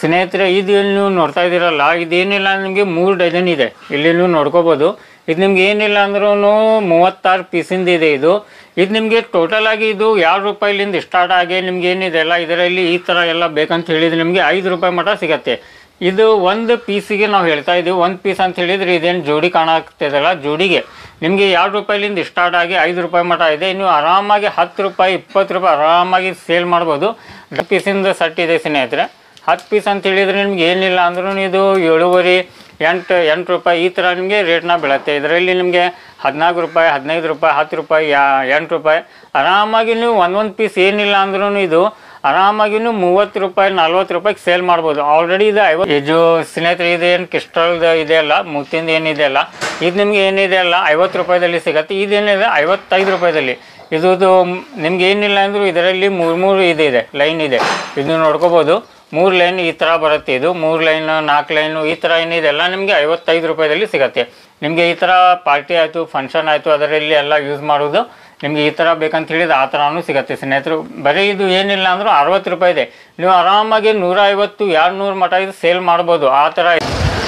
ಸ್ನೇಹಿತರೆ ಇದು ನೀವು ನೋಡ್ತಾ ಇದ್ದೀರಲ್ಲ, ಇದೇನಿಲ್ಲ ನಿಮಗೆ 3 ಡಜನ್ ಇದೆ, ಇಲ್ಲಿ ನೀವು ನೋಡ್ಕೋಬೋದು. ಇದು ನಿಮ್ಗೆ ಏನಿಲ್ಲ ಅಂದ್ರೂ 36 ಪೀಸಿಂದ ಇದೆ. ಇದು ನಿಮಗೆ ಟೋಟಲ್ ಆಗಿ ಇದು 2 ರೂಪಾಯಿಲಿಂದ ಸ್ಟಾರ್ಟ್ ಆಗಿ ನಿಮ್ಗೆ ಏನಿದೆ ಅಲ್ಲ, ಇದರಲ್ಲಿ ಈ ಥರ ಎಲ್ಲ ಬೇಕಂತ ಹೇಳಿದರೆ ನಿಮಗೆ 5 ರೂಪಾಯಿ ಮಟ್ಟ ಸಿಗುತ್ತೆ. ಇದು ಒಂದು ಪೀಸಿಗೆ ನಾವು ಹೇಳ್ತಾ ಇದ್ದೀವಿ, 1 ಪೀಸ್ ಅಂತ ಹೇಳಿದರೆ ಇದೇನು ಜೋಡಿ ಕಾಣಾಗ್ತದಲ್ಲ, ಜೋಡಿಗೆ ನಿಮಗೆ 2 ರೂಪಾಯಿಲಿಂದ ಸ್ಟಾರ್ಟ್ ಆಗಿ 5 ರೂಪಾಯಿ ಮಟ್ಟ ಇದೆ. ನೀವು ಆರಾಮಾಗಿ 10 ರೂಪಾಯಿ 20 ರೂಪಾಯಿ ಆರಾಮಾಗಿ ಸೇಲ್ ಮಾಡ್ಬೋದು. 10 ಪೀಸಿಂದ ಸೆಟ್ ಇದೆ ಸ್ನೇಹಿತರೆ. 10 ಪೀಸ್ ಅಂತ ಹೇಳಿದರೆ ನಿಮ್ಗೆ ಏನಿಲ್ಲ ಅಂದ್ರೂ ಇದು 7.5 8 ರೂಪಾಯಿ ಈ ಥರ ನಿಮಗೆ ರೇಟ್ನ ಬೀಳುತ್ತೆ. ಇದರಲ್ಲಿ ನಿಮಗೆ 14 ರೂಪಾಯಿ 15 ರೂಪಾಯಿ 10 ರೂಪಾಯಿ 8 ರೂಪಾಯಿ ಆರಾಮಾಗಿ ನೀವು ಒಂದೊಂದು ಪೀಸ್ ಏನಿಲ್ಲ ಅಂದ್ರೂ ಇದು ಆರಾಮಾಗಿ ನೀವು 30 ರೂಪಾಯಿ 40 ರೂಪಾಯಿಗೆ ಸೇಲ್ ಮಾಡ್ಬೋದು. ಆಲ್ರೆಡಿ ಇದು 50 ಇದು ಸ್ನೇಹಿತರೆ, ಇದೇನು ಕ್ರಿಸ್ಟಲ್ದು ಇದೆ ಅಲ್ಲ, ಮುತ್ತಿಂದ ಏನಿದೆ ಅಲ್ಲ, ಇದು ನಿಮ್ಗೆ ಏನಿದೆ ಅಲ್ಲ 50 ರೂಪಾಯಿದಲ್ಲಿ ಸಿಗುತ್ತೆ. ಇದೇನಿದೆ 55 ರೂಪಾಯಿದಲ್ಲಿ. ಇದು ನಿಮ್ಗೆ ಏನಿಲ್ಲ ಅಂದರೂ ಇದರಲ್ಲಿ 3 ಇದೆ ಲೈನ್ ಇದೆ, ಇದು ನೋಡ್ಕೋಬೋದು. 3 ಲೈನ್ ಈ ಥರ ಬರುತ್ತೆ. ಇದು 3 ಲೈನ್ 4 ಲೈನು ಈ ಥರ ಏನಿದೆ ಎಲ್ಲ ನಿಮಗೆ 55 ರೂಪಾಯಿದಲ್ಲಿ ಸಿಗುತ್ತೆ. ನಿಮಗೆ ಈ ಥರ ಪಾರ್ಟಿ ಆಯಿತು, ಫಂಕ್ಷನ್ ಆಯಿತು, ಅದರಲ್ಲಿ ಎಲ್ಲ ಯೂಸ್ ಮಾಡೋದು ನಿಮಗೆ ಈ ಥರ ಬೇಕಂತ ಹೇಳಿದ್ರೆ ಆ ಥರನೂ ಸಿಗುತ್ತೆ ಸ್ನೇಹಿತರು. ಬರೀ ಇದು ಏನಿಲ್ಲ ಅಂದರೂ 60 ರೂಪಾಯಿ ಇದೆ. ನೀವು ಆರಾಮಾಗಿ 150 200 ಮಟ್ಟ ಇದು ಸೇಲ್ ಮಾಡ್ಬೋದು, ಆ ಥರ.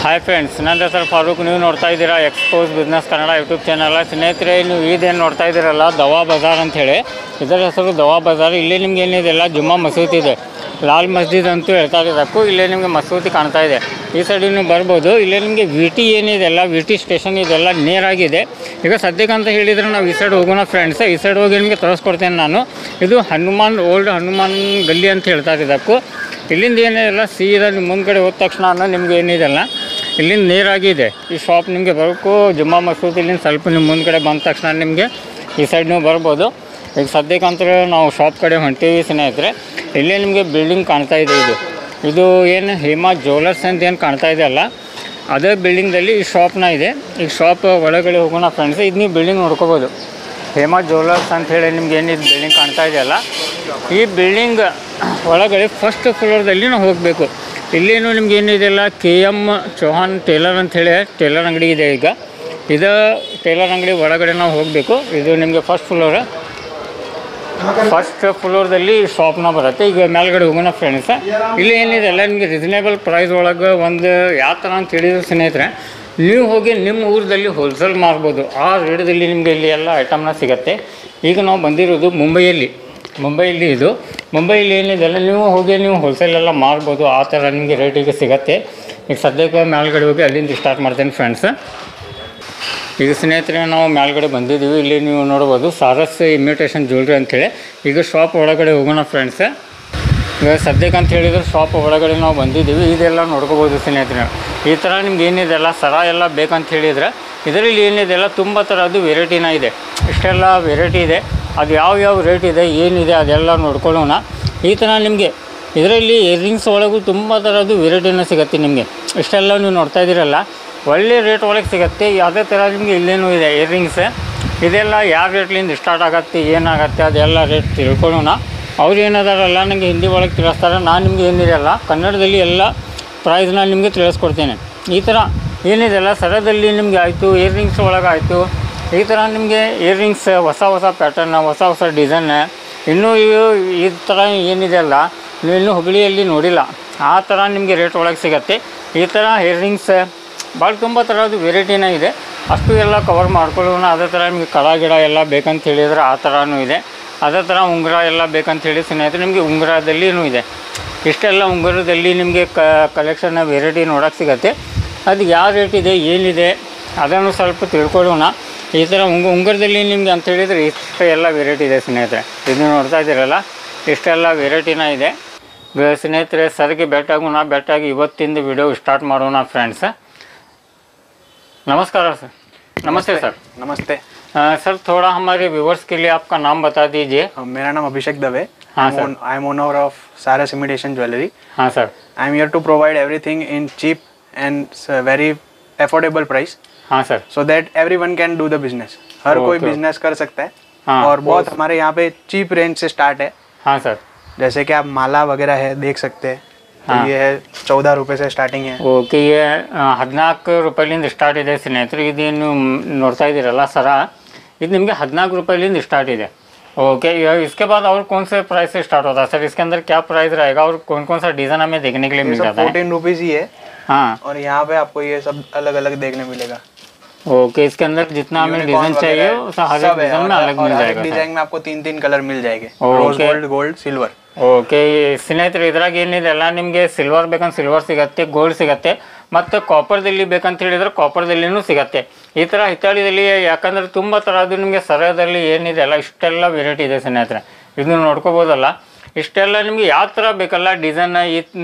ಹಾಯ್ ಫ್ರೆಂಡ್ಸ್, ನನ್ನ ಹೆಸರು ಫಾರೂಕ್. ನೀವು ನೋಡ್ತಾ ಇದ್ದೀರಾ expose business Kannada YouTube channel. ಸ್ನೇಹಿತರೆ, ನೀವು ಇದೇನು ನೋಡ್ತಾ ಇದ್ದೀರಲ್ಲ ದವಾ ಬಜಾರ್ ಅಂಥೇಳಿ, ಇದರ ಹೆಸರು ದವಾ ಬಜಾರ್. ಇಲ್ಲಿ ನಿಮ್ಗೆ ಏನಿದೆಲ್ಲ ಜುಮ್ಮಾ ಮಸೂದಿ ಇದೆ, ಲಾಲ್ ಮಸ್ಜಿದ್ ಅಂತೂ ಹೇಳ್ತಾ ಇರೋದಕ್ಕೂ ಇಲ್ಲೇ ನಿಮಗೆ ಮಸೂದಿ ಕಾಣ್ತಾ ಇದೆ. ಈ ಸೈಡ್ ನೀವು ಬರ್ಬೋದು. ಇಲ್ಲೇ ನಿಮಗೆ VT ಏನಿದೆಲ್ಲ VT ಸ್ಟೇಷನ್ ಇದೆಲ್ಲ ನೇರಾಗಿದೆ. ಈಗ ಸದ್ಯಕ್ಕಂತ ಹೇಳಿದರೆ ನಾವು ಈ ಸೈಡ್ ಹೋಗೋಣ ಫ್ರೆಂಡ್ಸ್. ಈ ಸೈಡ್ ಹೋಗಿ ನಿಮಗೆ ತೋರಿಸ್ಕೊಡ್ತೇನೆ ನಾನು. ಇದು ಓಲ್ಡ್ ಹನುಮಾನ್ ಗಲ್ಲಿ ಅಂತ ಹೇಳ್ತಾ ಇರೋದಕ್ಕೂ ಇಲ್ಲಿಂದ ಏನಿದೆಲ್ಲ ಸೀದಾ ನಿಮ್ಮ ಮುಂದ್ಗಡೆ ಹೋದ ತಕ್ಷಣ ನಿಮ್ಗೆ ಏನಿದೆಲ್ಲ ಇಲ್ಲಿಂದ ನೇರಾಗಿದೆ ಈ ಶಾಪ್. ನಿಮಗೆ ಬರೋಕ್ಕೂ ಜುಮ್ಮಾ ಮಸೂದಿ ಇಲ್ಲಿಂದ ಸ್ವಲ್ಪ ನಿಮ್ಮ ಮುಂದ್ಗಡೆ ಬಂದ ತಕ್ಷಣ ನಿಮಗೆ ಈ ಸೈಡ್ ನೀವು ಬರ್ಬೋದು. ಈಗ ಸದ್ಯಕ್ಕಂತ ನಾವು ಶಾಪ್ ಕಡೆ ಹೊಂಟೀವಿ ಸ್ನೇಹಿತರೆ. ಇಲ್ಲೇ ನಿಮಗೆ ಬಿಲ್ಡಿಂಗ್ ಕಾಣ್ತಾ ಇದೆ. ಇದು ಏನು ಹೇಮಾ ಜ್ಯುವೆಲರ್ಸ್ ಅಂತ ಏನು ಕಾಣ್ತಾ ಇದೆ ಅಲ್ಲ, ಅದೇ ಬಿಲ್ಡಿಂಗ್ದಲ್ಲಿ ಈ ಶಾಪ್ನ ಇದೆ. ಈ ಶಾಪ್ ಒಳಗಡೆ ಹೋಗೋಣ ಫ್ರೆಂಡ್ಸ್. ಇದು ನೀವು ಬಿಲ್ಡಿಂಗ್ ನೋಡ್ಕೋಬೋದು, ಹೇಮಾ ಜ್ಯುವೆಲರ್ಸ್ ಅಂತ ಹೇಳಿ ನಿಮ್ಗೆ ಏನಿದು ಬಿಲ್ಡಿಂಗ್ ಕಾಣ್ತಾ ಇದೆಯಲ್ಲ, ಈ ಬಿಲ್ಡಿಂಗ್ ಒಳಗಡೆ ಫಸ್ಟ್ ಫ್ಲೋರ್ದಲ್ಲಿ ನಾವು ಹೋಗಬೇಕು. ಇಲ್ಲೇನು ನಿಮ್ಗೆ ಏನಿದೆಯಲ್ಲ KM ಚೌಹಾನ್ ಟೇಲರ್ ಅಂಥೇಳಿ ಟೇಲರ್ ಅಂಗಡಿ ಇದೆ. ಈಗ ಇದು ಟೇಲರ್ ಅಂಗಡಿ ಒಳಗಡೆ ನಾವು ಹೋಗಬೇಕು. ಇದು ನಿಮಗೆ ಫಸ್ಟ್ ಫ್ಲೋರ್ದಲ್ಲಿ ಶಾಪ್ನ ಬರುತ್ತೆ. ಈಗ ಮೇಲ್ಗಡೆ ಹೋಗೋಣ ಫ್ರೆಂಡ್ಸ್. ಇಲ್ಲಿ ಏನಿದೆ ಎಲ್ಲ ನಿಮಗೆ ರೀಸನೇಬಲ್ ಪ್ರೈಸ್ ಒಳಗೆ ಒಂದು ಯಾವ ಥರ ಅಂತ ಹೇಳಿದ್ರು ಸ್ನೇಹಿತರೆ, ನೀವು ಹೋಗಿ ನಿಮ್ಮ ಊರಲ್ಲಿ ಹೋಲ್ಸೇಲ್ ಮಾರ್ಬೋದು. ಆ ರೇಟ್ದಲ್ಲಿ ನಿಮಗೆ ಇಲ್ಲಿ ಎಲ್ಲ ಐಟಮ್ನ ಸಿಗುತ್ತೆ. ಈಗ ನಾವು ಬಂದಿರೋದು ಮುಂಬೈಯಲ್ಲಿ ಇದು ಮುಂಬೈಯಲ್ಲಿ ಏನಿದೆಲ್ಲ ನೀವು ಹೋಗಿ ನೀವು ಹೋಲ್ಸೇಲ್ ಎಲ್ಲ ಮಾರ್ಬೋದು. ಆ ಥರ ನಿಮಗೆ ರೇಟಿಗೆ ಸಿಗುತ್ತೆ. ಈಗ ಸದ್ಯಕ್ಕೆ ಮೇಲ್ಗಡೆ ಹೋಗಿ ಅಲ್ಲಿಂದ ಸ್ಟಾರ್ಟ್ ಮಾಡ್ತೇನೆ ಫ್ರೆಂಡ್ಸ್. ಈಗ ಸ್ನೇಹಿತರೆ, ನಾವು ಮೇಲ್ಗಡೆ ಬಂದಿದ್ದೀವಿ. ಇಲ್ಲಿ ನೀವು ನೋಡ್ಬೋದು ಸಾರಸ್ ಇಮಿಟೇಷನ್ ಜ್ಯುವೆಲ್ರಿ ಅಂಥೇಳಿ. ಈಗ ಶಾಪ್ ಒಳಗಡೆ ಹೋಗೋಣ ಫ್ರೆಂಡ್ಸ್. ಈಗ ಸದ್ಯಕ್ಕೆ ಅಂತ ಹೇಳಿದರೆ ಶಾಪ್ ಒಳಗಡೆ ನಾವು ಬಂದಿದ್ದೀವಿ. ಇದೆಲ್ಲ ನೋಡ್ಕೋಬೋದು ಸ್ನೇಹಿತರೆ. ಈ ಥರ ನಿಮ್ಗೆ ಏನಿದೆಲ್ಲ ಸರ ಎಲ್ಲ ಬೇಕಂತ ಹೇಳಿದರೆ ಇದರಲ್ಲಿ ಏನಿದೆಲ್ಲ ತುಂಬ ಥರದ್ದು ವೆರೈಟಿನ ಇದೆ. ಇಷ್ಟೆಲ್ಲ ವೆರೈಟಿ ಇದೆ. ಅದು ಯಾವ ರೇಟ್ ಇದೆ ಏನಿದೆ ಅದೆಲ್ಲ ನೋಡ್ಕೊಳ್ಳೋಣ. ಈ ಥರ ನಿಮಗೆ ಇದರಲ್ಲಿ ಇಯರಿಂಗ್ಸ್ ಒಳಗೂ ತುಂಬ ಥರದ್ದು ವೆರೈಟಿನ ಸಿಗುತ್ತೆ. ನಿಮಗೆ ಇಷ್ಟೆಲ್ಲ ನೀವು ನೋಡ್ತಾ ಇದ್ದೀರಲ್ಲ, ಒಳ್ಳೆ ರೇಟ್ ಒಳಗೆ ಸಿಗುತ್ತೆ. ಯಾವುದೇ ಥರ ನಿಮಗೆ ಇಲ್ಲೇನೂ ಇದೆ ಇಯರಿಂಗ್ಸ್. ಇದೆಲ್ಲ ಯಾವ ರೇಟ್ಲಿಂದ ಸ್ಟಾರ್ಟ್ ಆಗುತ್ತೆ ಏನಾಗುತ್ತೆ ಅದೆಲ್ಲ ರೇಟ್ ತಿಳ್ಕೊಳ್ಳೋಣ. ಅವ್ರು ಏನದಾರಲ್ಲ ನನಗೆ ಹಿಂದಿ ಒಳಗೆ ತಿಳಿಸ್ತಾರೆ, ನಾನು ನಿಮಗೆ ಏನಿದೆಯಲ್ಲ ಕನ್ನಡದಲ್ಲಿ ಎಲ್ಲ ಪ್ರೈಸ್ನ ನಿಮಗೆ ತಿಳಿಸ್ಕೊಡ್ತೇನೆ. ಈ ಥರ ಏನಿದೆಲ್ಲ ಸರದಲ್ಲಿ ನಿಮಗೆ ಆಯಿತು, ಇಯರಿಂಗ್ಸ್ ಒಳಗೆ ಆಯಿತು, ಈ ಥರ ನಿಮಗೆ ಇಯರಿಂಗ್ಸ್ ಹೊಸ ಪ್ಯಾಟರ್ನ್ ಹೊಸ ಡಿಸೈನ್ ಇನ್ನೂ ಈ ಥರ ಏನಿದೆಯಲ್ಲ ನೀವು ಇನ್ನೂ ಹುಬ್ಬಳ್ಳಿಯಲ್ಲಿ ನೋಡಿಲ್ಲ, ಆ ಥರ ನಿಮಗೆ ರೇಟ್ ಒಳಗೆ ಸಿಗುತ್ತೆ. ಈ ಥರ ಇಯರಿಂಗ್ಸ್ ಭಾಳ ತುಂಬ ಥರದ್ದು ವೆರೈಟಿನ ಇದೆ. ಅಷ್ಟು ಎಲ್ಲ ಕವರ್ ಮಾಡ್ಕೊಳ್ಳೋಣ. ಅದೇ ಥರ ನಿಮಗೆ ಗಿಡ ಎಲ್ಲ ಬೇಕಂತ ಹೇಳಿದರೆ ಆ ಥರನೂ ಇದೆ. ಅದೇ ಥರ ಉಂಗುರ ಎಲ್ಲ ಬೇಕಂತ ಹೇಳಿ ಸ್ನೇಹಿತರೆ ನಿಮಗೆ ಉಂಗುರದಲ್ಲಿಯೂ ಇದೆ. ಇಷ್ಟೆಲ್ಲ ಉಂಗುರದಲ್ಲಿ ನಿಮಗೆ ಕಲೆಕ್ಷನ್ ವೆರೈಟಿ ನೋಡೋಕ್ಕೆ ಸಿಗುತ್ತೆ. ಅದು ಯಾವ ರೇಟ್ ಇದೆ ಏನಿದೆ ಅದನ್ನು ಸ್ವಲ್ಪ ತಿಳ್ಕೊಳ್ಳೋಣ. ಈ ಥರ ಉಂಗುರದಲ್ಲಿ ನಿಮಗೆ ಅಂತ ಹೇಳಿದರೆ ಇಷ್ಟು ಎಲ್ಲ ವೆರೈಟಿ ಇದೆ ಸ್ನೇಹಿತರೆ. ಇದು ನೋಡ್ತಾ ಇದ್ದೀರಲ್ಲ, ಇಷ್ಟೆಲ್ಲ ವೆರೈಟಿನ ಇದೆ ಸ್ನೇಹಿತರೆ. ಸರ್ಗೆ ಬೆಟ್ಟಾಗಿ ಇವತ್ತಿಂದ ವಿಡಿಯೋ ಸ್ಟಾರ್ಟ್ ಮಾಡೋಣ ಫ್ರೆಂಡ್ಸ್. नमस्कार सर। नमस्ते सर। नमस्ते सर, थोड़ा हमारे व्यूवर्स के लिए आपका नाम बता दीजिए। मेरा नाम अभिषेक दवे। हाँ sir. I am owner of Saras imitation jewellery. हाँ sir. I am here to provide everything in cheap and very affordable price. हाँ sir. So that everyone can do the business. हर कोई बिजनेस कर सकता है। हाँ, और बहुत हमारे यहाँ पे चीप रेंज से स्टार्ट है। हाँ सर। जैसे कि आप माला वगैरह है देख सकते हैं। तो ये है 14 रुपये से स्टार्टिंग है। ಓಕೆ, 14 ರೂಪಾಯಿಲಿಂದ ಸ್ಟಾರ್ಟ್ ಇದೆ ಸ್ನೇಹಿತರೆ. ಇದೇನು ನೋಡ್ತಾ ಇದ್ದೀರಲ್ಲ ಸರ, ಇದು ನಿಮಗೆ 14 ರೂಪಾಯಿಲಿಂದ ಸ್ಟಾರ್ಟ್ ಇದೆ. ओके, इसके बाद और कौन से प्राइस से स्टार्ट होता है सर? इसके अंदर क्या प्राइस रहेगा और कौन कौन सा डिजाइन हमें देखने के लिए मिल जाता है? 14 रुपीज ही है। हाँ, और यहाँ पे आपको ये सब अलग अलग देखने मिलेगा। ओके, इसके अंदर जितना हमें डिजाइन चाहिए हर एक डिजाइन में अलग मिल जाएगा। डिजाइन में आपको 3 कलर मिल जाएंगे, Okay. Rose gold, gold, silver. Okay, ಸ್ನೇಹಿತರೆ ಇದ್ರಾಗ ಏನಿದೆಲ್ಲ ನಿಮಗೆ ಸಿಲ್ವರ್ ಬೇಕಂತ ಸಿಲ್ವರ್ ಸಿಗತ್ತೆ, ಗೋಲ್ಡ್ ಸಿಗತ್ತೆ, ಮತ್ತು ಕಾಪರ್ದಲ್ಲಿ ಬೇಕಂತ ಹೇಳಿದ್ರೆ ಕಾಪರ್ದಲ್ಲಿನೂ ಸಿಗತ್ತೆ. ಈ ಥರ ಹಿತ್ತಾಳಿದಲ್ಲಿ ಯಾಕಂದ್ರೆ ತುಂಬ ಥರದ್ದು ನಿಮಗೆ ಸರದಲ್ಲಿ ಏನಿದೆ ಅಲ್ಲ ಇಷ್ಟೆಲ್ಲ ವೆರೈಟಿ ಇದೆ ಸ್ನೇಹಿತರೆ. ಇದನ್ನು ನೋಡ್ಕೋಬೋದಲ್ಲ, ಇಷ್ಟೆಲ್ಲ ನಿಮಗೆ ಯಾವ ಥರ ಬೇಕಲ್ಲ ಡಿಸೈನ್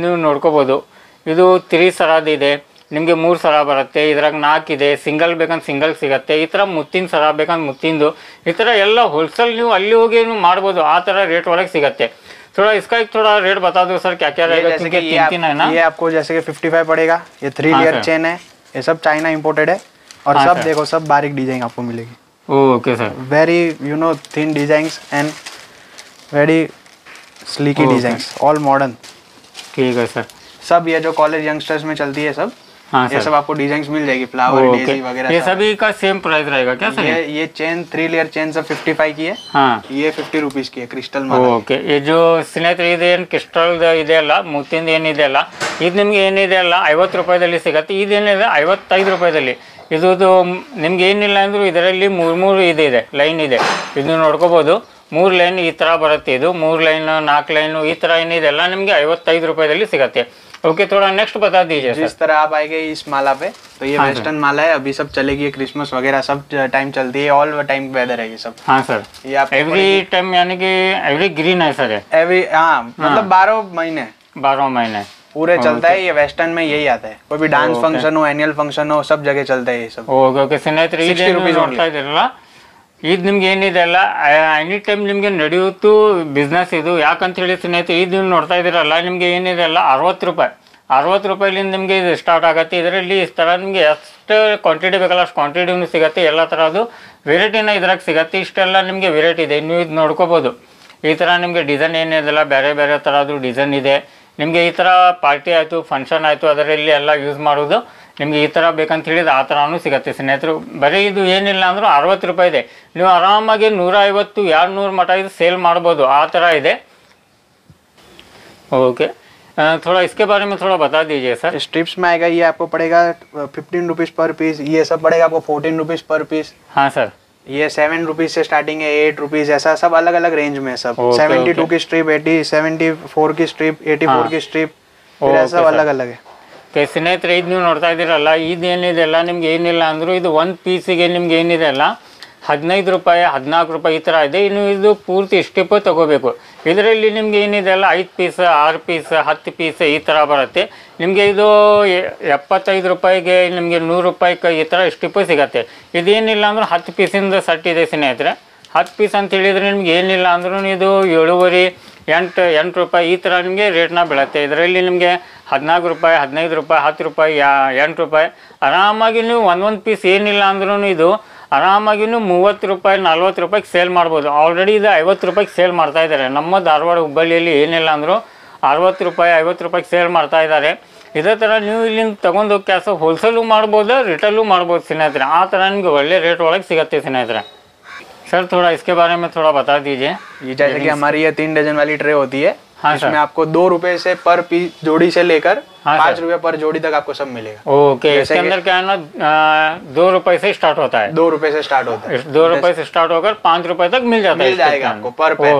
ನೀವು ನೋಡ್ಕೋಬೋದು. ಇದು 3 ಸರದ್ದು ಇದೆ, ನಿಮಗೆ 3 ಸರ ಬರುತ್ತೆ, ಇದ್ರಾಗ 4 ಇದೆ, ಸಿಂಗಲ್ ಬೇಕಂತ ಸಿಂಗಲ್ ಸಿಗುತ್ತೆ. ಈ ಥರ ಮುತ್ತಿನ ಸರ ಬೇಕಂತ ಮುತ್ತಿಂದು, ಈ ಥರ ಎಲ್ಲ ಹೋಲ್ಸೇಲ್ ನೀವು ಅಲ್ಲಿ ಹೋಗಿ ನೀವು ಮಾಡ್ಬೋದು, ಆ ಥರ ರೇಟ್ ಒಳಗೆ ಸಿಗತ್ತೆ. थोड़ा इसका एक थोड़ा रेट बता दो सर, क्या क्या रहेगा? क्योंकि 3 है ना, ये आपको जैसे कि 55 पड़ेगा। ये 3 लेयर चेन है, ये सब चाइना इंपोर्टेड है। और सब देखो सब बारीक डिजाइन आपको मिलेगी। Okay sir, very thin designs and very sleeky designs, all modern. ठीक है सर। सब ये जो कॉलेज यंगस्टर्स में चलती है सब, हाँ ये सर, सब आपको डिजाइंस मिल जाएगी, फ्लावर, डेजी वगैरह। ये सभी का सेम प्राइस रहेगा क्या सर? ये चेन 3 लेयर चेन सब 55 की है। हाँ, ये 50 रुपीज की है, क्रिस्टल माला। ಓಕೆ, ಈ ಜೋ ಸ್ನೇಹಿತರೆ ಇದೇನು ಕ್ರಿಸ್ಟಲ್ ಇದೆ ಅಲ್ಲ, ಮುತ್ತಿಂದ ಏನಿದೆ ಅಲ್ಲ, ಇದು ನಿಮ್ಗೆ ಏನಿದೆ ಅಲ್ಲ 50 ರೂಪಾಯಿದಲ್ಲಿ ಸಿಗತ್ತೆ. ಇದೇನಿದೆ 55 ರೂಪಾಯಿದಲ್ಲಿ. ಇದು ನಿಮ್ಗೆ ಏನಿಲ್ಲ ಅಂದರೂ ಇದರಲ್ಲಿ 3 ಇದೆ ಲೈನ್ ಇದೆ, ಇದನ್ನು ನೋಡ್ಕೋಬೋದು. 3 ಲೈನ್ ಈ ಥರ ಬರುತ್ತೆ, ಇದು 3 ಲೈನ್ 4 ಲೈನು ಈ ಥರ ಏನಿದೆ ಅಲ್ಲ ನಿಮಗೆ 55 ರೂಪಾಯಿದಲ್ಲಿ ಸಿಗತ್ತೆ. ओके, थोड़ा नेक्स्ट बता दीजिए सर। जिस तरह आप आएंगे इस माला पे, तो ये वेस्टर्न माला है, अभी सब चलेगी, क्रिसमस वगैरह सब टाइम चलती है, ऑल टाइम वेदर है ये सब। हाँ सर, ये आप एवरी टाइम यानी कि एवरी ग्रीन है सर? एवरी, हाँ मतलब 12 महीने 12 महीने पूरे चलता है। ये वेस्टर्न में यही आता है, कोई भी डांस फंक्शन हो, एनुअल फंक्शन हो, सब जगह चलता है ये सब। ಓಕೆ ಓಕೆ ಸ್ನೇಹಿತರೆ, ಇದು ನೋಡ್ತಾ ಇದ್ದೀರಲ್ಲ, ಇದು ನಿಮ್ಗೆ ಏನಿದೆ ಅಲ್ಲ ಎನಿ ಟೈಮ್ ನಿಮಗೆ ನಡೆಯುತ್ತು ಬಿಸ್ನೆಸ್ ಇದು. ಯಾಕಂತ ಹೇಳಿ ಸ್ನೇಹಿತರೆ, ಇದು ನೀವು ನೋಡ್ತಾ ಇದ್ದೀರಲ್ಲ ನಿಮಗೆ ಏನಿದೆ ಅಲ್ಲ 60 ರೂಪಾಯಿಲಿಂದ ನಿಮಗೆ ಇದು ಸ್ಟಾರ್ಟ್ ಆಗುತ್ತೆ. ಇದರಲ್ಲಿ ಇಷ್ಟು ಥರ ನಿಮಗೆ ಎಷ್ಟು ಕ್ವಾಂಟಿಟಿ ಬೇಕಲ್ಲ ಅಷ್ಟು ಕ್ವಾಂಟಿಟಿನೂ ಸಿಗುತ್ತೆ, ಎಲ್ಲ ಥರದ್ದು ವೆರೈಟಿನ ಇದ್ರಾಗ ಸಿಗುತ್ತೆ. ಇಷ್ಟೆಲ್ಲ ನಿಮಗೆ ವೆರೈಟಿ ಇದೆ, ನೀವು ಇದು ನೋಡ್ಕೋಬೋದು. ಈ ಥರ ನಿಮಗೆ ಡಿಸೈನ್ ಏನಿದೆಲ್ಲ ಬೇರೆ ಬೇರೆ ಥರದ್ದು ಡಿಸೈನ್ ಇದೆ. ನಿಮಗೆ ಈ ಥರ ಪಾರ್ಟಿ ಆಯಿತು, ಫಂಕ್ಷನ್ ಆಯಿತು, ಅದರಲ್ಲಿ ಎಲ್ಲ ಯೂಸ್ ಮಾಡೋದು ನಿಮಗೆ ಈ ಥರ ಬೇಕಂತ ಹೇಳಿದ್ರೆ ಆ ಥರನೂ ಸಿಗುತ್ತೆ ಸ್ನೇಹಿತರು. ಬರೀ ಇದು ಏನಿಲ್ಲ ಅಂದರೂ 60 ರೂಪಾಯಿ ಇದೆ, ನೀವು ಆರಾಮಾಗಿ 150 200 ಮಟ ಇದು ಸೇಲ್ ಮಾಡ್ಬೋದು, ಆ ಥರ ಇದೆ. ओके, थोड़ा इसके बारे में थोड़ा बता दीजिए सर। स्ट्रिप्स में आएगा, ये आपको पड़ेगा 15 रुपीज पर पीस। ये सब पड़ेगा आपको 14 रुपीज पर पीस। हाँ सर, ये 7 रुपीज से स्टार्टिंग है, 8 रुपीज, ऐसा सब अलग अलग रेंज में सब। 72 की स्ट्रिप, 74 की स्ट्रिप, 84 की स्ट्रिप, सब अलग अलग है। ಸ್ನೇಹಿತರೆ, ಇದು ನೀವು ನೋಡ್ತಾ ಇದ್ದೀರಲ್ಲ, ಇದೇನಿದೆ ಅಲ್ಲ ನಿಮ್ಗೆ ಏನಿಲ್ಲ ಅಂದರೂ ಇದು ಒಂದು ಪೀಸಿಗೆ ನಿಮ್ಗೆ ಏನಿದೆ ಅಲ್ಲ 15 ರೂಪಾಯಿ 14 ರೂಪಾಯಿ ಈ ಥರ ಇದೆ. ಇನ್ನು ಇದು ಪೂರ್ತಿ ಸ್ಟಿಪ್ ತಗೋಬೇಕು. ಇದರಲ್ಲಿ ನಿಮ್ಗೆ ಏನಿದೆ ಅಲ್ಲ 5 ಪೀಸ್ 6 ಪೀಸ್ 10 ಪೀಸ್ ಈ ಥರ ಬರುತ್ತೆ. ನಿಮಗೆ ಇದು 75 ರೂಪಾಯಿಗೆ ನಿಮಗೆ 100 ರೂಪಾಯಿಗೆ ಈ ಥರ ಸ್ಟಿಪ್ ಸಿಗತ್ತೆ. ಇದೇನಿಲ್ಲ ಅಂದ್ರೆ 10 ಪೀಸಿಂದ ಸೆಟ್ ಇದೆ ಸ್ನೇಹಿತರೆ. 10 ಪೀಸ್ ಅಂತ ಹೇಳಿದರೆ ನಿಮ್ಗೆ ಏನಿಲ್ಲ ಅಂದ್ರೂ ಇದು 7.5 8 ರೂಪಾಯಿ ಈ ಥರ ನಿಮಗೆ ರೇಟ್ನ ಬೀಳುತ್ತೆ. ಇದರಲ್ಲಿ ನಿಮಗೆ 14 ರೂಪಾಯಿ 15 ರೂಪಾಯಿ 10 ರೂಪಾಯಿ 8 ರೂಪಾಯಿ ಆರಾಮಾಗಿ ನೀವು ಒಂದೊಂದು ಪೀಸ್ ಏನಿಲ್ಲ ಅಂದ್ರೂ ಇದು ಆರಾಮಾಗಿ 30 ರೂಪಾಯಿ 40 ರೂಪಾಯಿಗೆ ಸೇಲ್ ಮಾಡ್ಬೋದು. ಆಲ್ರೆಡಿ ಇದು 50 ರೂಪಾಯಿಗೆ ಸೇಲ್ ಮಾಡ್ತಾ ಇದ್ದಾರೆ. ನಮ್ಮ ಧಾರವಾಡ ಹುಬ್ಬಳ್ಳಿಯಲ್ಲಿ ಏನಿಲ್ಲ ಅಂದರೂ 60 ರೂಪಾಯಿ 50 ರೂಪಾಯಿಗೆ ಸೇಲ್ ಮಾಡ್ತಾ ಇದ್ದಾರೆ. ಇದೇ ಥರ ನೀವು ಇಲ್ಲಿಂದ ತೊಗೊಂಡು ಕೆಲಸ ಹೋಲ್ಸೇಲು ಮಾಡ್ಬೋದು, ರಿಟೇಲು ಮಾಡ್ಬೋದು ಸ್ನೇಹಿತರೆ. ಆ ಥರ ನಿಮಗೆ ಒಳ್ಳೆ ರೇಟ್ ಒಳಗೆ ಸಿಗುತ್ತೆ स्नेहितरे। सर थोड़ा इसके बारे में थोड़ा बता दीजिए। ये जैसे कि हमारी ये 3 डजन वाली ट्रे होती है, हाँ इसमें आपको 2 रुपए से पर पीस जोड़ी से लेकर 5 रुपए पर जोड़ी तक आपको सब मिलेगा। ओके, इसके अंदर क्या है ना 2 रुपए से स्टार्ट होता है। 2 रुपए से स्टार्ट होता है, 2 रुपए से स्टार्ट होकर 5 रुपए तक मिल जाता है, मिल जाएगा आपको पर पेन।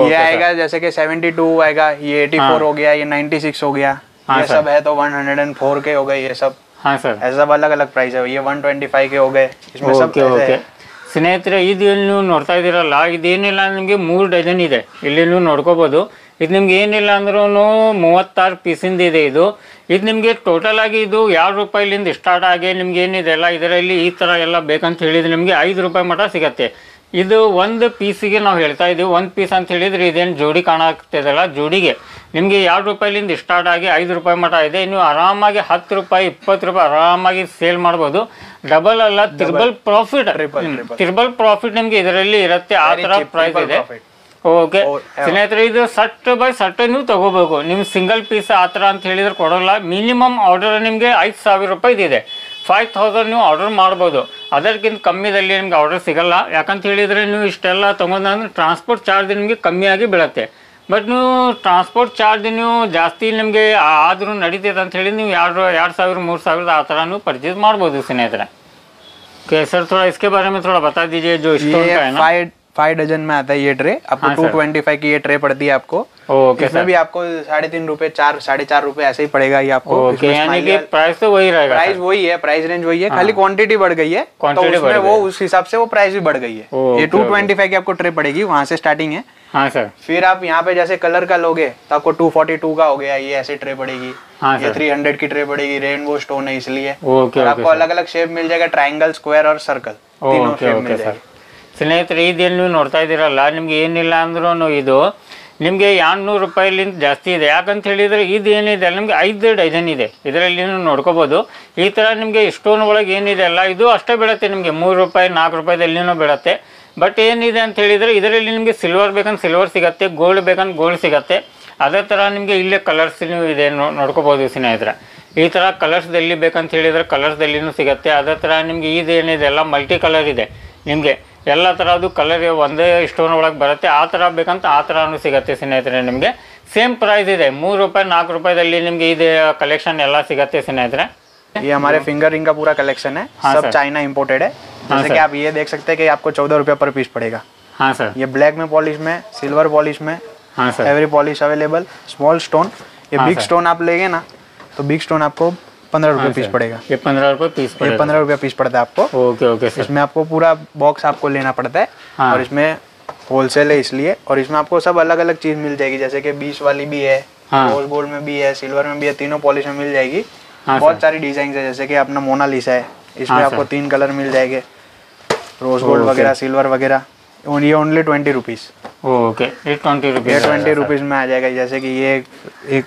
ये आएगा जैसे कि 72 आएगा, ये 84 हो गया, ये 96 हो गया, ये सब है तो 104 के हो गए ये सब। हाँ सर, ऐसा सब अलग अलग प्राइस है। ये 125 के हो गए, इसमें सब ಓಕೆ ಸ್ನೇಹಿತರೆ, ಇದು ನೀವು ನೋಡ್ತಾ ಇದ್ದೀರಲ್ಲ, ಇದೇನಿಲ್ಲ ನಿಮಗೆ 3 ಡಜನ್ ಇದೆ, ಇಲ್ಲಿ ನೀವು ನೋಡ್ಕೋಬೋದು. ಇದು ನಿಮ್ಗೆ ಏನಿಲ್ಲ ಅಂದ್ರೂ 36 ಪೀಸಿಂದ ಇದೆ. ಇದು ನಿಮಗೆ ಟೋಟಲ್ ಆಗಿ ಇದು 2 ರೂಪಾಯಿಲಿಂದ ಸ್ಟಾರ್ಟ್ ಆಗಿ ನಿಮ್ಗೆ ಏನಿದೆ ಅಲ್ಲ ಇದರಲ್ಲಿ ಈ ಥರ ಎಲ್ಲ ಬೇಕಂತ ಹೇಳಿದ್ರೆ ನಿಮಗೆ 5 ರೂಪಾಯಿ ಮಟ ಸಿಗತ್ತೆ. ಇದು ಒಂದು ಪೀಸಿಗೆ ನಾವು ಹೇಳ್ತಾ ಇದ್ದೀವಿ, 1 ಪೀಸ್ ಅಂತ ಹೇಳಿದರೆ ಇದೇನು ಜೋಡಿ ಕಾಣಾಗ್ತಿದೆಲ್ಲ, ಜೋಡಿಗೆ ನಿಮಗೆ 2 ರೂಪಾಯಿಲಿಂದ ಸ್ಟಾರ್ಟ್ ಆಗಿ 5 ರೂಪಾಯಿ ಮಟ ಇದೆ. ನೀವು ಆರಾಮಾಗಿ 10 ರೂಪಾಯಿ 20 ರೂಪಾಯಿ ಆರಾಮಾಗಿ ಸೇಲ್ ಮಾಡ್ಬೋದು. ಡಬಲ್ ಅಲ್ಲ, ತ್ರಿಬಲ್ ಪ್ರಾಫಿಟ್ ನಿಮಗೆ ಇದರಲ್ಲಿ ಇರುತ್ತೆ. ಆ ಥರ ಪ್ರೈಸ್ ಇದೆ. ಓಕೆ ಸ್ನೇಹಿತರೆ, ಇದು ಸಟ್ ಬೈ ಸಟ್ ನೀವು ತಗೋಬೇಕು. ನೀವು ಸಿಂಗಲ್ ಪೀಸ್ ಆ ಥರ ಅಂತ ಹೇಳಿದ್ರೆ ಕೊಡೋಲ್ಲ. ಮಿನಿಮಮ್ ಆರ್ಡರ್ ನಿಮಗೆ 5,000 ರೂಪಾಯಿದು ಇದೆ. 5000 ನೀವು ಆರ್ಡರ್ ಮಾಡ್ಬೋದು. ಅದಕ್ಕಿಂತ ಕಮ್ಮಿದಲ್ಲಿ ನಿಮ್ಗೆ ಆರ್ಡರ್ ಸಿಗಲ್ಲ. ಯಾಕಂತ ಹೇಳಿದರೆ ನೀವು ಇಷ್ಟೆಲ್ಲ ತೊಗೊಂಡ್ರೆ ಟ್ರಾನ್ಸ್ಪೋರ್ಟ್ ಚಾರ್ಜ್ ನಿಮಗೆ ಕಮ್ಮಿಯಾಗಿ ಬೀಳುತ್ತೆ. ಬಟ್ ನೀವು ಟ್ರಾನ್ಸ್ಪೋರ್ಟ್ ಚಾರ್ಜ್ ನೀವು ಜಾಸ್ತಿ ನಿಮಗೆ ಆದರೂ ನಡೀತದೆ ಅಂತ ಹೇಳಿ ನೀವು 2000 3000 आ तरह परचेज ಮಾಡ್ಬೋದು ಸ್ನೇಹಿತರೆ. ओके सर, थोड़ा इसके बारे में थोड़ा बता दीजिए जो स्टोन का है ना. 5 डजन में आता है ये ट्रे आपको। 225 की ये ट्रे पड़ती है आपको। ओके, इसमें भी आपको 3.5 रुपए 4.5 रुपए ऐसे ही पड़ेगा ये आपको। ओके, यानी कि प्राइस तो वही रहेगा। प्राइस वही है, प्राइस रेंज वही है, खाली क्वांटिटी बढ़ गई है तो उसमें वो उस हिसाब से वो प्राइस भी बढ़ गई है। ये 225 की आपको ट्रे पड़ेगी, वहाँ से स्टार्टिंग है। हाँ सर। फिर आप यहाँ पे जैसे कलर का लोगे तो आपको 242 का हो गया, ये ऐसे ट्रे पड़ेगी। ये 300 की ट्रे पड़ेगी, रेनबो स्टोन है इसलिए। आपको अलग अलग शेप मिल जाएगा, ट्रायंगल, स्क्वायर और सर्कल, तीनों शेप मिल जाएगी। ಸ್ನೇಹಿತರೆ, ಇದೇನು ನೀವು ನೋಡ್ತಾ ಇದ್ದೀರಲ್ಲ, ನಿಮ್ಗೆ ಏನಿಲ್ಲ ಅಂದ್ರೂ ಇದು ನಿಮಗೆ 200 ರೂಪಾಯಿಲಿಂದ ಜಾಸ್ತಿ ಇದೆ. ಯಾಕಂತ ಹೇಳಿದರೆ ಇದೇನಿದೆ ನಿಮಗೆ 5 ಡಜನ್ ಇದೆ, ಇದರಲ್ಲಿ ನೀವು ನೋಡ್ಕೋಬೋದು. ಈ ಥರ ನಿಮಗೆ ಸ್ಟೋನ್ ಒಳಗೆ ಏನಿದೆ ಅಲ್ಲ ಇದು ಅಷ್ಟೇ ಬೀಳುತ್ತೆ ನಿಮಗೆ 3 ರೂಪಾಯಿ 4 ರೂಪಾಯಿದಲ್ಲಿನೂ ಬೀಳುತ್ತೆ. ಬಟ್ ಏನಿದೆ ಅಂತ ಹೇಳಿದರೆ ಇದರಲ್ಲಿ ನಿಮಗೆ ಸಿಲ್ವರ್ ಬೇಕಂತ ಸಿಲ್ವರ್ ಸಿಗುತ್ತೆ, ಗೋಲ್ಡ್ ಬೇಕಂತ ಗೋಲ್ಡ್ ಸಿಗುತ್ತೆ. ಅದೇ ಥರ ನಿಮಗೆ ಇಲ್ಲೇ ಕಲರ್ಸ್ ಇದೆ ನೋಡ್ಕೋಬೋದು ಸ್ನೇಹಿತರೆ. ಈ ಥರ ಕಲರ್ಸ್ದಲ್ಲಿ ಬೇಕಂತ ಹೇಳಿದರೆ ಕಲರ್ಸ್ದಲ್ಲಿನೂ ಸಿಗುತ್ತೆ. ಅದೇ ಥರ ನಿಮಗೆ ಇದೇನಿದೆ ಎಲ್ಲ ಮಲ್ಟಿ ಕಲರ್ ಇದೆ, ನಿಮಗೆ ಎಲ್ಲ ಥರದ್ದು ಕಲರ್ ಒಂದೇ ಸ್ಟೋನ್ ಒಳಗೆ ಬರುತ್ತೆ. ಆ ಥರ ಬೇಕಂತ ಆ ಥರನೂ ಸಿಗುತ್ತೆ ಸ್ನೇಹಿತರೆ. ನಿಮಗೆ ಸೇಮ್ ಪ್ರೈಸ್ ಇದೆ, 3 ರೂಪಾಯಿ 4 ರೂಪಾಯಿದಲ್ಲಿ ನಿಮಗೆ ಇದೆ ಕಲೆಕ್ಷನ್ ಎಲ್ಲ ಸಿಗುತ್ತೆ ಸ್ನೇಹಿತರೆ. ये हमारे फिंगर रिंग का पूरा कलेक्शन है। सब चाइना इंपोर्टेड है। जैसे कि आप ये देख सकते हैं कि आपको 14 रुपये पर पीस पड़ेगा। हाँ सर। ये ब्लैक में पॉलिश में, सिल्वर पॉलिश में, हाँ sir, every polish available. Small stone, ये बिग स्टोन आप लेंगे ना तो बिग स्टोन आपको 15 रुपये पीस पड़ेगा। ये 15 रुपये पीस ये 15 रुपये पीस पड़ता है आपको। Okay okay sir. इसमें आपको पूरा बॉक्स आपको लेना पड़ता है। और इसमें होलसेल है इसलिए। और इसमें आपको सब अलग अलग चीज मिल जाएगी, जैसे कि 20 वाली भी है, रोज गोल्ड में भी है, सिल्वर में भी है, तीनों पॉलिश में मिल जाएगी। बहुत सारी डिजाइन है, जैसे कि अपना मोनालिसा है, इसमें आपको 3 कलर मिल जाएंगे, रोज गोल्ड वगैरह, सिल्वर वगैरह। ये ओनली 20 रुपीज। ओके, ये 20 रुपीज, ये 20 रुपीज में आ जाएगा। जैसे कि ये एक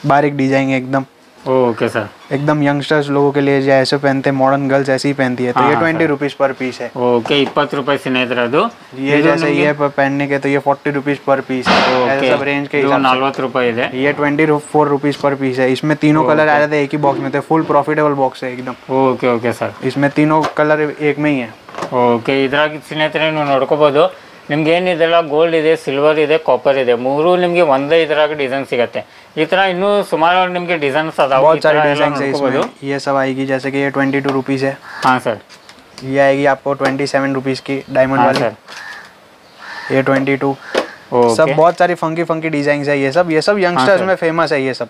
बारीक डिजाइन है एकदम। Okay sir. एकदम यंगस्टर्स लोगों के लिए जो ऐसे पहनते हैं, मॉडर्न गर्ल्स ऐसे ही पहनती है, तो ये 20 रुपीज पर पीस है। ओके, 20 रुपये स्नेहितರೆ ಅದು. ये जैसे ये पहनने के तो ये 40 रुपीज पर पीस है। ऐसे सब रेंज के हिसाब से 40 रुपये ಇದೆ. ये 24 रुपीज पर पीस है। इसमें तीनों कलर आ जाते हैं एक ही बॉक्स में, तो फुल प्रॉफिटेबल बॉक्स है एकदम। Okay okay sir. इसमें तीनों कलर एक में ही है। ಓಕೆ, ಇದ್ರಾಗಿ ಸ್ನೇಹಿತರೆ ನೀವು ನೋಡ್ಕೋಬೋದು. ನಿಮ್ಗೆ ಏನಿದೆಲ್ಲ ಗೋಲ್ಡ್ ಇದೆ, ಸಿಲ್ವರ್ ಇದೆ, ಕಾಪರ್ ಇದೆ, ಮೂರು ನಿಮಗೆ ಒಂದೇ ಇದ್ರಾಗ ಡಿಸೈನ್ ಸಿಗುತ್ತೆ. ಈ ಥರ ಇನ್ನೂ ಸುಮಾರು ನಿಮಗೆ ಡಿಸೈನ್ಸ್ ಅದಾವೆ. बहुत सारे डिजाइन है इसमें। ये सब आएगी, जैसे कि ये 22 रुपीज है। हाँ सर। ये आएगी आपको 27 रुपीज की डायमंड वाली। ये 22। सब बहुत सारी फंकी फंकी डिजाइन है। ये सब यंगस्टर्स में फेमस है। ये सब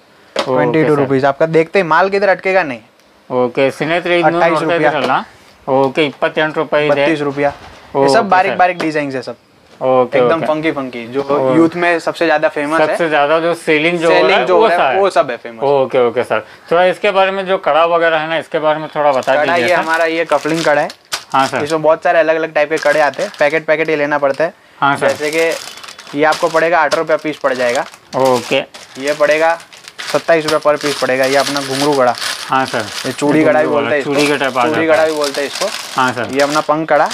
22 रुपीज। आपका देखते ही माल किधर अटकेगा नहीं। ओके स्नेहितರೆ, ಇದು ನೋಡ್ತಾ ಇದ್ದೀರಲ್ಲ, ಓಕೆ 28 ರೂಪಾಯಿ ಇದೆ, 32 रुपया। ये सब बारीक बारीक डिजाइन है सब। ओके, एकदम फंकी फंकी, जो यूथ में सबसे ज्यादा फेमस है। सबसे ज्यादा जो सेलिंग जो वो सब है फेमस। ओके ओके सर, थोड़ा इसके बारे में जो कड़ा वगैरह है ना, इसके बारे में थोड़ा बता दीजिए। ये हमारा ये कपलिंग कड़ा है। हाँ सर। इसमें बहुत सारे अलग अलग टाइप के कड़े आते हैं, पैकेट ये लेना पड़ता है। हाँ सर। जैसे कि ये आपको पड़ेगा 8 रुपया पीस पड़ जाएगा। ओके, ये पड़ेगा 27 रुपया पर पीस पड़ेगा। ये अपना घुंघरू कड़ा। हाँ सर। ये चूड़ी कड़ा भी बोलते हैं, चूड़ी का टाइप, चूड़ी कड़ा भी बोलते हैं इसको। हाँ सर। ये अपना पंख कड़ा।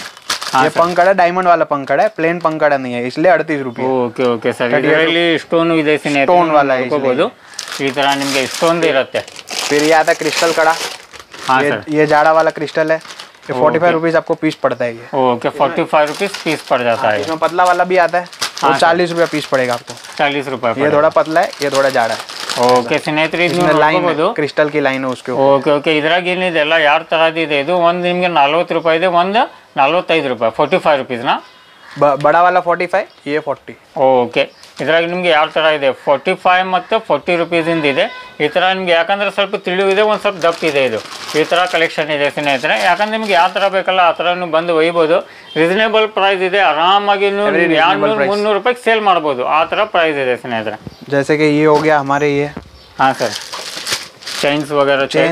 ये पंख कड़ा डायमंड वाला पंख कड़ा है, प्लेन पंख कड़ा नहीं है, इसलिए 38 रुपये। ಓಕೆ ಓಕೆ ಸರ್, ಇದರಲ್ಲಿ ಸ್ಟೋನ್ ಇದೆ ಸ್ನೇಹಿತರೆ, ಸ್ಟೋನ್ वाला है ನೋಡ್ಕೋಬಹುದು. ಈ ತರ ನಿಮಗೆ ಸ್ಟೋನ್ ಇರುತ್ತೆ. फिर ये आता है क्रिस्टल कड़ा। हाँ सर। ये जाड़ा वाला क्रिस्टल है। ये 45 रुपीज आपको पीस पड़ता है। ये ओके, 45 रुपीज पीस पड़ जाता है। इसमें पतला वाला भी आता है, वो 40 रुपया पीस पड़ेगा आपको। 40 रुपये। ये थोड़ा पतला है, ये थोड़ा जाड़ा है। ಓಕೆ ಸ್ನೇಹಿತರೆ, ಇದು लाइन ನೋಡ್ಕೋಬಹುದು. क्रिस्टल की लाइन है उसके। ಓಕೆ ಓಕೆ, ಇದ್ರಾಗ ಏನಿದೆ ಎಲ್ಲ ಯಾವ ತರದ್ದು ಇದೆ. ಇದು ಒಂದು ನಿಮಗೆ 40 ರೂಪಾಯಿ ಇದೆ, ಒಂದು 45 ರೂಪಾಯಿ, 45 रुपीಸ್ನ. बड़ा वाला 45, ये 40। ಓಕೆ, ಇದ್ರಾಗ ನಿಮಗೆ ಯಾವ ಥರ ಇದೆ, 45 ಮತ್ತು 40 ರೂಪೀಸಿಂದ ಇದೆ. ಈ ಥರ ನಿಮ್ಗೆ ಯಾಕಂದ್ರೆ ಸ್ವಲ್ಪ ತಿಳಿದಿದೆ, ಒಂದು ಸ್ವಲ್ಪ ದಪ್ಪ ಇದೆ. ಇದು ಈ ಥರ ಕಲೆಕ್ಷನ್ ಇದೆ ಸ್ನೇಹಿತರೆ. ಯಾಕಂದ್ರೆ ನಿಮ್ಗೆ ಯಾವ ಥರ ಬೇಕಲ್ಲ ಆ ಥರ ನೀವು ಬಂದು ಒಯ್ಬೋದು. ರೀಸನೇಬಲ್ ಪ್ರೈಸ್ ಇದೆ, ಆರಾಮಾಗಿ 200-300 ರೂಪಾಯಿಗೆ ಸೇಲ್ ಮಾಡ್ಬೋದು. ಆ ಥರ ಪ್ರೈಸ್ ಇದೆ ಸ್ನೇಹಿತರೆ. जैसे कि ये हो गया हमारे ये। हाँ सर, चेन्स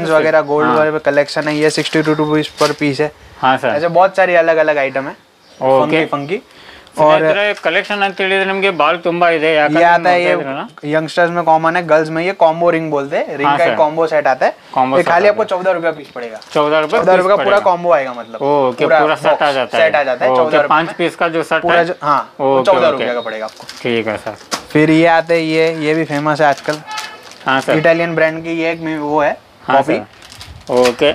वगैरह गोल्ड वाले कलेक्शन है। ये 62 रुपीज पर पीस है। हाँ सर। ऐसे बहुत सारी अलग अलग आइटम है। ओके, फंकी और कलेक्शन ಅಂತ ಹೇಳಿದ್ರೆ ನಿಮಗೆ ಬಾಲ್ ತುಂಬಾ ಇದೆ. ये आता है, ये यंगस्टर्स में कॉमन है, गर्ल्स में ये कॉम्बो रिंग बोलते हैं। रिंग का एक कॉम्बो सेट आता है, ये खाली आपको 14 रुपया पीस पड़ेगा। 14 रुपये का पूरा कॉम्बो आएगा, मतलब ओके, पूरा सेट आ जाता है। 14 5 पीस का जो सेट है, हाँ, 14 रुपया का पड़ेगा आपको। ठीक है सर। फिर ये आते हैं, ये भी फेमस है आजकल। हाँ सर। इटालियन ब्रांड की ये एक वो है कॉफी। ಓಕೆ,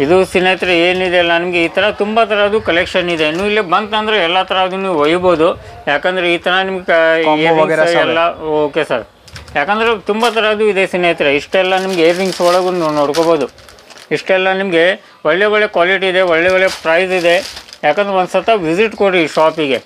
ಇದು ಸ್ನೇಹಿತರೆ ಏನಿದೆ ಅಲ್ಲ, ನಿಮಗೆ ಈ ಥರ ತುಂಬ ಥರದ್ದು ಕಲೆಕ್ಷನ್ ಇದೆ. ನೀವು ಇಲ್ಲಿ ಬಂತಂದ್ರೆ ಎಲ್ಲ ಥರದ್ದು ನೀವು ಒಯ್ಬೋದು. ಯಾಕಂದರೆ ಈ ಥರ ನಿಮ್ಗೆ ಎಲ್ಲ ಓಕೆ ಸರ್, ಯಾಕಂದರೆ ತುಂಬ ಥರದ್ದು ಇದೆ ಸ್ನೇಹಿತರೆ. ಇಷ್ಟೆಲ್ಲ ನಿಮ್ಗೆ ಇಯರಿಂಗ್ಸ್ ಒಳಗೂ ನೋಡ್ಕೋಬೋದು. ಇಷ್ಟೆಲ್ಲ ನಿಮಗೆ ಒಳ್ಳೆ ಒಳ್ಳೆ ಕ್ವಾಲಿಟಿ ಇದೆ, ಒಳ್ಳೆ ಒಳ್ಳೆ ಪ್ರೈಸ್ ಇದೆ. ಯಾಕಂದ್ರೆ ಒಂದು ಸತ ವಿಸಿಟ್ ಕೊಡಿ ಶಾಪಿಗೆ.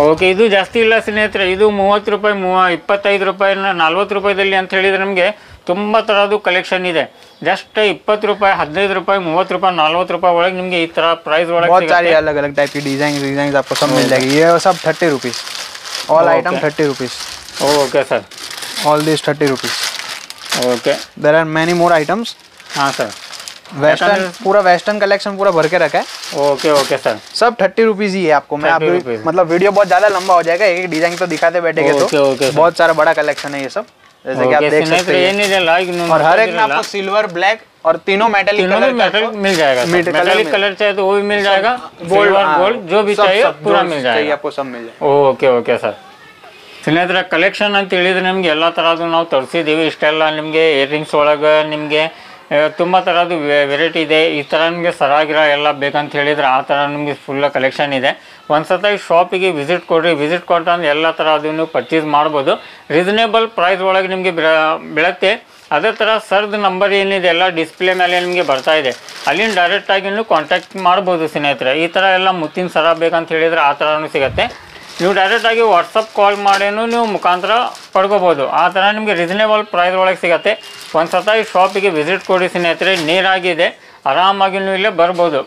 ಓಕೆ, ಇದು ಜಾಸ್ತಿ ಇಲ್ಲ ಸ್ನೇಹಿತರೆ. ಇದು 30 ರೂಪಾಯಿ, 25 ರೂಪಾಯಿ, 40 ರೂಪಾಯಿದಲ್ಲಿ ಅಂತ ಹೇಳಿದರೆ ನಮಗೆ ತುಂಬ ಥರದ್ದು ಕಲೆಕ್ಷನ್ ಇದೆ. ಜಸ್ಟ್ 20 ರೂಪಾಯಿ, 15 ರೂಪಾಯಿ, 30 ರೂಪಾಯಿ, 40 ರೂಪಾಯಿ ಒಳಗೆ ನಿಮಗೆ ಈ ಥರ ಪ್ರೈಸ್ ಒಳಗೆ बहुत सारी अलग अलग टाइप की डिजाइन आपको सब मिल जाएगी। ये सब 30 rupees, all item 30 rupees. Okay sir, all this 30 rupees. Okay, there are many more items. हाँ सर, वेस्टर्न, पूरा वेस्टर्न कलेक्शन पूरा भर के रखा है। ओके ओके सर, सब 30 रुपीज़ ही है आपको। मैं आप मतलब वीडियो बहुत ज़्यादा लंबा हो जाएगा, एक डिजाइन तो दिखाते बैठेंगे तो बहुत सारा बड़ा कलेक्शन है ये सब, जैसे कि आप देख सकते हैं। और हर एक में आपको सिल्वर, ब्लैक और तीनों मेटल मिल जाएगा। मेटालिक कलर चाहिए तो वो भी मिल जाएगा, गोल्ड जो भी चाहिए पूरा मिल जाएगा, आपको सब मिल जाएगा। Okay okay sir. ಸ್ನೇಹಿತರೆ, ಕಲೆಕ್ಷನ್ ಅಂತ ಹೇಳಿದರೆ ನಿಮಗೆ ಎಲ್ಲ ಥರದ್ದು ನಾವು ತರಿಸಿದ್ದೀವಿ. ಇಷ್ಟೆಲ್ಲ ನಿಮಗೆ ಇಯರಿಂಗ್ಸ್ ಒಳಗೆ ನಿಮಗೆ ತುಂಬ ಥರದ್ದು ವೆರೈಟಿ ಇದೆ. ಈ ಥರ ನಿಮಗೆ ಸರಾಗಿರ ಎಲ್ಲ ಬೇಕಂತ ಹೇಳಿದರೆ ಆ ಥರ ನಿಮಗೆ ಫುಲ್ ಕಲೆಕ್ಷನ್ ಇದೆ. ಒಂದು ಸತ ಈ ಶಾಪಿಗೆ ವಿಸಿಟ್ ಕೊಡಿರಿ. ವಿಸಿಟ್ ಕೊಟ್ಟಂದ್ರೆ ಎಲ್ಲ ಥರದ್ದು ನೀವು ಪರ್ಚೇಸ್ ಮಾಡ್ಬೋದು. ರೀಸನೇಬಲ್ ಪ್ರೈಸ್ ಒಳಗೆ ನಿಮಗೆ ಬೀಳುತ್ತೆ. ಅದೇ ಥರ ಸರ್ದು ನಂಬರ್ ಏನಿದೆ ಎಲ್ಲ ಡಿಸ್ಪ್ಲೇ ಮೇಲೆ ನಿಮಗೆ ಬರ್ತಾ ಇದೆ, ಅಲ್ಲಿಂದ ಡೈರೆಕ್ಟಾಗಿ ನೀವು ಕಾಂಟ್ಯಾಕ್ಟ್ ಮಾಡ್ಬೋದು ಸ್ನೇಹಿತರೆ. ಈ ಥರ ಎಲ್ಲ ಮುತ್ತಿನ ಸರ ಬೇಕಂತ ಹೇಳಿದರೆ ಆ ಥರನೂ ಸಿಗುತ್ತೆ. ನೀವು ಡೈರೆಕ್ಟಾಗಿ ವಾಟ್ಸಪ್ ಕಾಲ್ ಮಾಡೇನು ನೀವು ಮುಖಾಂತರ ಪಡ್ಕೋಬೋದು. ಆ ಥರ ನಿಮಗೆ ರೀಸನೇಬಲ್ ಪ್ರೈಸ್ ಒಳಗೆ ಸಿಗುತ್ತೆ. ಒಂದು ಸತ ಈ ಶಾಪಿಗೆ ವಿಸಿಟ್ ಕೊಡಿ ಸ್ನೇಹಿತರೆ, ನೇರಾಗಿದೆ, ಆರಾಮಾಗಿ ನೀವು ಇಲ್ಲೇ ಬರ್ಬೋದು.